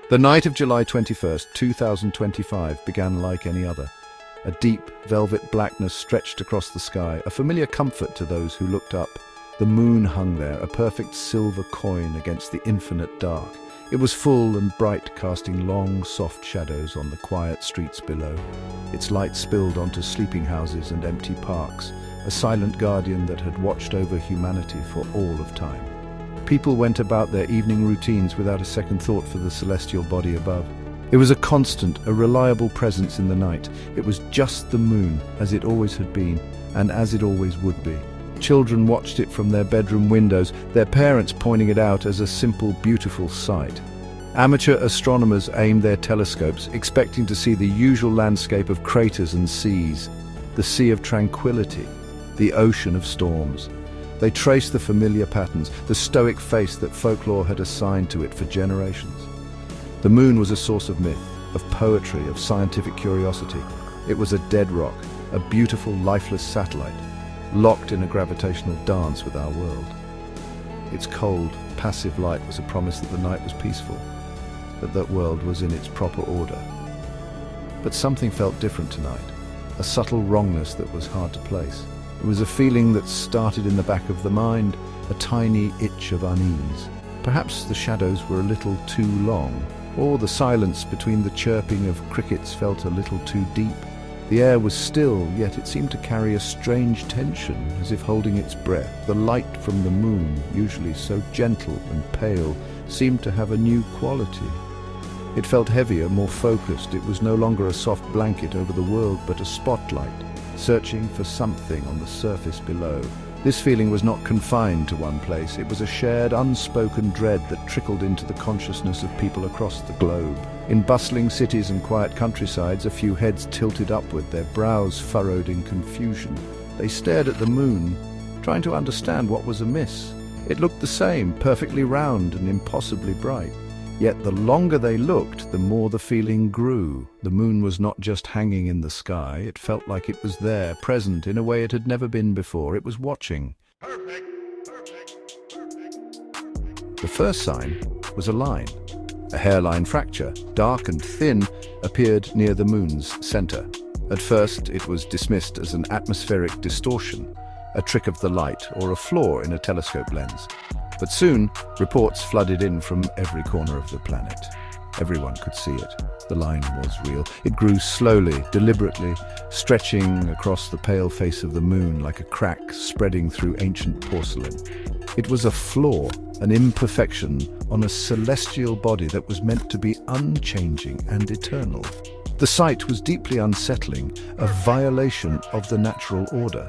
The night of July 21st, 2025 began like any other. A deep, velvet blackness stretched across the sky, a familiar comfort to those who looked up. The moon hung there, a perfect silver coin against the infinite dark. It was full and bright, casting long, soft shadows on the quiet streets below. Its light spilled onto sleeping houses and empty parks, a silent guardian that had watched over humanity for all of time. People went about their evening routines without a second thought for the celestial body above. It was a constant, a reliable presence in the night. It was just the moon, as it always had been, and as it always would be. Children watched it from their bedroom windows, their parents pointing it out as a simple, beautiful sight. Amateur astronomers aimed their telescopes, expecting to see the usual landscape of craters and seas, the sea of tranquility, the ocean of storms. They traced the familiar patterns, the stoic face that folklore had assigned to it for generations. The moon was a source of myth, of poetry, of scientific curiosity. It was a dead rock, a beautiful, lifeless satellite, locked in a gravitational dance with our world. Its cold, passive light was a promise that the night was peaceful, that that world was in its proper order. But something felt different tonight, a subtle wrongness that was hard to place. It was a feeling that started in the back of the mind, a tiny itch of unease. Perhaps the shadows were a little too long, or the silence between the chirping of crickets felt a little too deep. The air was still, yet it seemed to carry a strange tension, as if holding its breath. The light from the moon, usually so gentle and pale, seemed to have a new quality. It felt heavier, more focused. It was no longer a soft blanket over the world, but a spotlight, searching for something on the surface below. This feeling was not confined to one place. It was a shared, unspoken dread that trickled into the consciousness of people across the globe. In bustling cities and quiet countrysides, a few heads tilted upward, their brows furrowed in confusion. They stared at the moon, trying to understand what was amiss. It looked the same, perfectly round and impossibly bright. Yet the longer they looked, the more the feeling grew. The moon was not just hanging in the sky. It felt like it was there, present, in a way it had never been before. It was watching. Perfect. The first sign was a line. A hairline fracture, dark and thin, appeared near the moon's center. At first, it was dismissed as an atmospheric distortion, a trick of the light or a flaw in a telescope lens. But soon, reports flooded in from every corner of the planet. Everyone could see it. The line was real. It grew slowly, deliberately, stretching across the pale face of the moon like a crack spreading through ancient porcelain. It was a flaw, an imperfection on a celestial body that was meant to be unchanging and eternal. The sight was deeply unsettling, a violation of the natural order.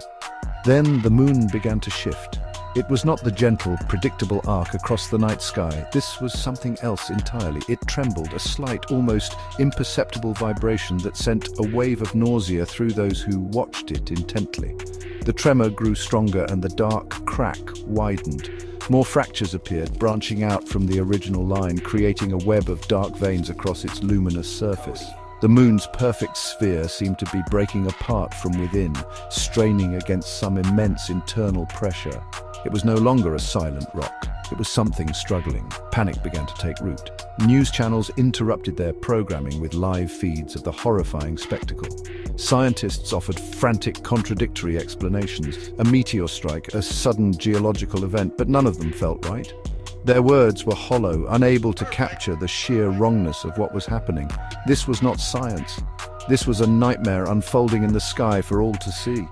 Then the moon began to shift. It was not the gentle, predictable arc across the night sky. This was something else entirely. It trembled, a slight, almost imperceptible vibration that sent a wave of nausea through those who watched it intently. The tremor grew stronger and the dark crack widened. More fractures appeared, branching out from the original line, creating a web of dark veins across its luminous surface. The moon's perfect sphere seemed to be breaking apart from within, straining against some immense internal pressure. It was no longer a silent rock. It was something struggling. Panic began to take root. News channels interrupted their programming with live feeds of the horrifying spectacle. Scientists offered frantic, contradictory explanations. A meteor strike, a sudden geological event, but none of them felt right. Their words were hollow, unable to capture the sheer wrongness of what was happening. This was not science. This was a nightmare unfolding in the sky for all to see.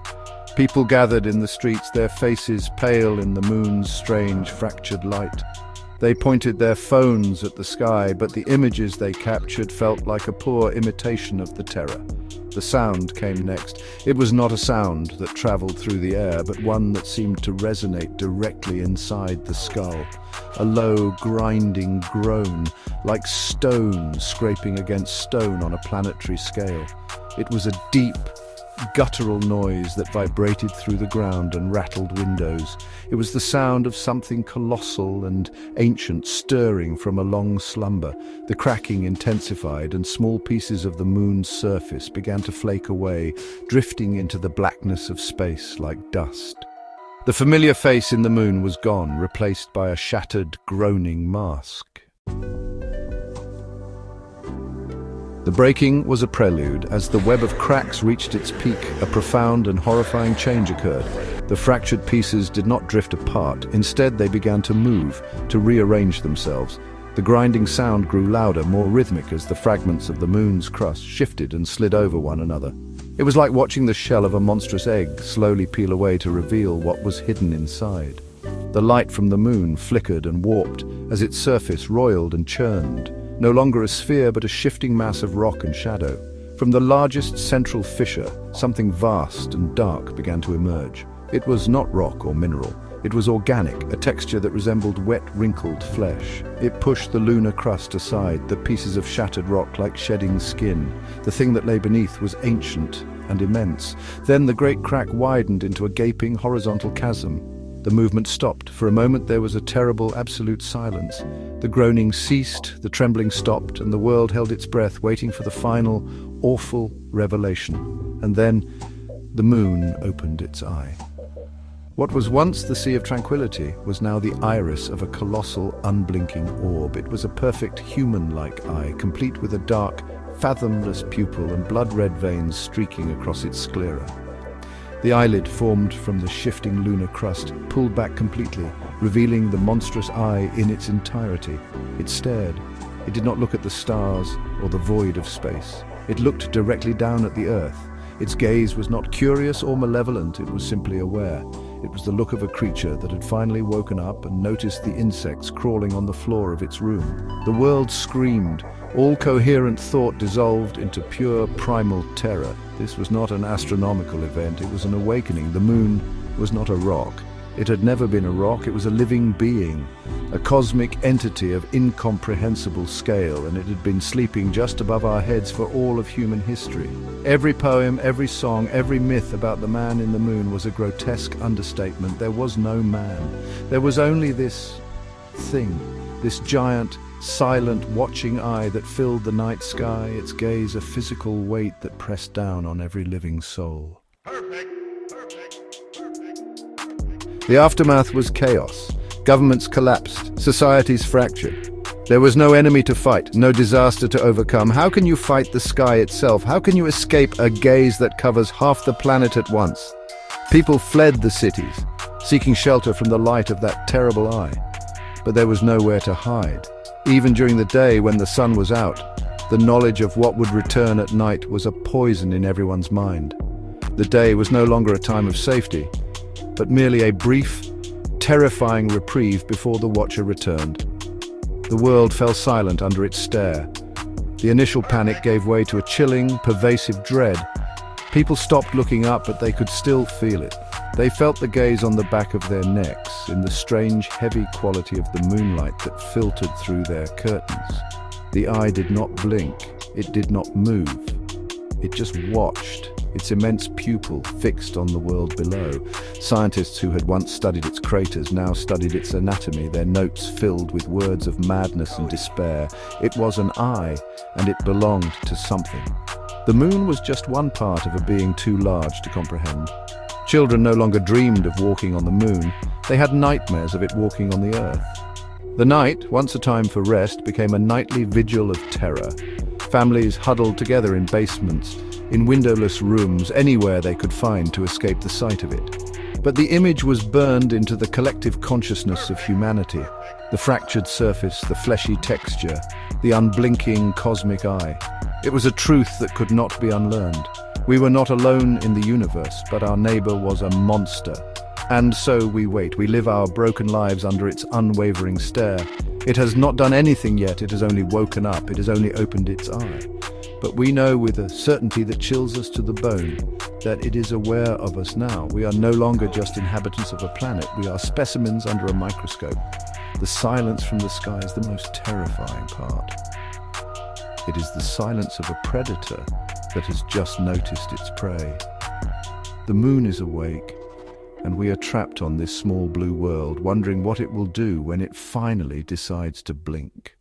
People gathered in the streets, their faces pale in the moon's strange, fractured light. They pointed their phones at the sky, but the images they captured felt like a poor imitation of the terror. The sound came next. It was not a sound that traveled through the air, but one that seemed to resonate directly inside the skull. A low, grinding groan, like stone scraping against stone on a planetary scale. It was a deep, guttural noise that vibrated through the ground and rattled windows. It was the sound of something colossal and ancient stirring from a long slumber. The cracking intensified and small pieces of the moon's surface began to flake away, drifting into the blackness of space like dust. The familiar face in the moon was gone, replaced by a shattered, groaning mask. The breaking was a prelude. As the web of cracks reached its peak, a profound and horrifying change occurred. The fractured pieces did not drift apart. Instead, they began to move, to rearrange themselves. The grinding sound grew louder, more rhythmic, as the fragments of the moon's crust shifted and slid over one another. It was like watching the shell of a monstrous egg slowly peel away to reveal what was hidden inside. The light from the moon flickered and warped as its surface roiled and churned, no longer a sphere but a shifting mass of rock and shadow. From the largest central fissure, something vast and dark began to emerge. It was not rock or mineral. It was organic, a texture that resembled wet, wrinkled flesh. It pushed the lunar crust aside, the pieces of shattered rock like shedding skin. The thing that lay beneath was ancient and immense. Then the great crack widened into a gaping, horizontal chasm. The movement stopped. For a moment there was a terrible, absolute silence. The groaning ceased, the trembling stopped, and the world held its breath, waiting for the final, awful revelation. And then the moon opened its eye. What was once the sea of tranquility was now the iris of a colossal, unblinking orb. It was a perfect human-like eye, complete with a dark, fathomless pupil and blood-red veins streaking across its sclera. The eyelid formed from the shifting lunar crust pulled back completely, revealing the monstrous eye in its entirety. It stared. It did not look at the stars or the void of space. It looked directly down at the earth. Its gaze was not curious or malevolent, it was simply aware. It was the look of a creature that had finally woken up and noticed the insects crawling on the floor of its room. The world screamed. All coherent thought dissolved into pure primal terror. This was not an astronomical event, it was an awakening. The moon was not a rock. It had never been a rock, it was a living being, a cosmic entity of incomprehensible scale, and it had been sleeping just above our heads for all of human history. Every poem, every song, every myth about the man in the moon was a grotesque understatement. There was no man. There was only this thing, this giant, silent, watching eye that filled the night sky, its gaze a physical weight that pressed down on every living soul. The aftermath was chaos. Governments collapsed, societies fractured. There was no enemy to fight, no disaster to overcome. How can you fight the sky itself? How can you escape a gaze that covers half the planet at once? People fled the cities, seeking shelter from the light of that terrible eye. But there was nowhere to hide. Even during the day when the sun was out, the knowledge of what would return at night was a poison in everyone's mind. The day was no longer a time of safety, but merely a brief, terrifying reprieve before the watcher returned. The world fell silent under its stare. The initial panic gave way to a chilling, pervasive dread. People stopped looking up, but they could still feel it. They felt the gaze on the back of their necks, in the strange, heavy quality of the moonlight that filtered through their curtains. The eye did not blink. It did not move. It just watched, its immense pupil fixed on the world below. Scientists who had once studied its craters now studied its anatomy, their notes filled with words of madness and despair. It was an eye, and it belonged to something. The moon was just one part of a being too large to comprehend. Children no longer dreamed of walking on the moon. They had nightmares of it walking on the earth. The night, once a time for rest, became a nightly vigil of terror. Families huddled together in basements, in windowless rooms, anywhere they could find to escape the sight of it. But the image was burned into the collective consciousness of humanity. The fractured surface, the fleshy texture, the unblinking cosmic eye. It was a truth that could not be unlearned. We were not alone in the universe, but our neighbor was a monster. And so we wait. We live our broken lives under its unwavering stare. It has not done anything yet. It has only woken up. It has only opened its eye. But we know with a certainty that chills us to the bone that it is aware of us now. We are no longer just inhabitants of a planet. We are specimens under a microscope. The silence from the sky is the most terrifying part. It is the silence of a predator that has just noticed its prey. The moon is awake, and we are trapped on this small blue world, wondering what it will do when it finally decides to blink.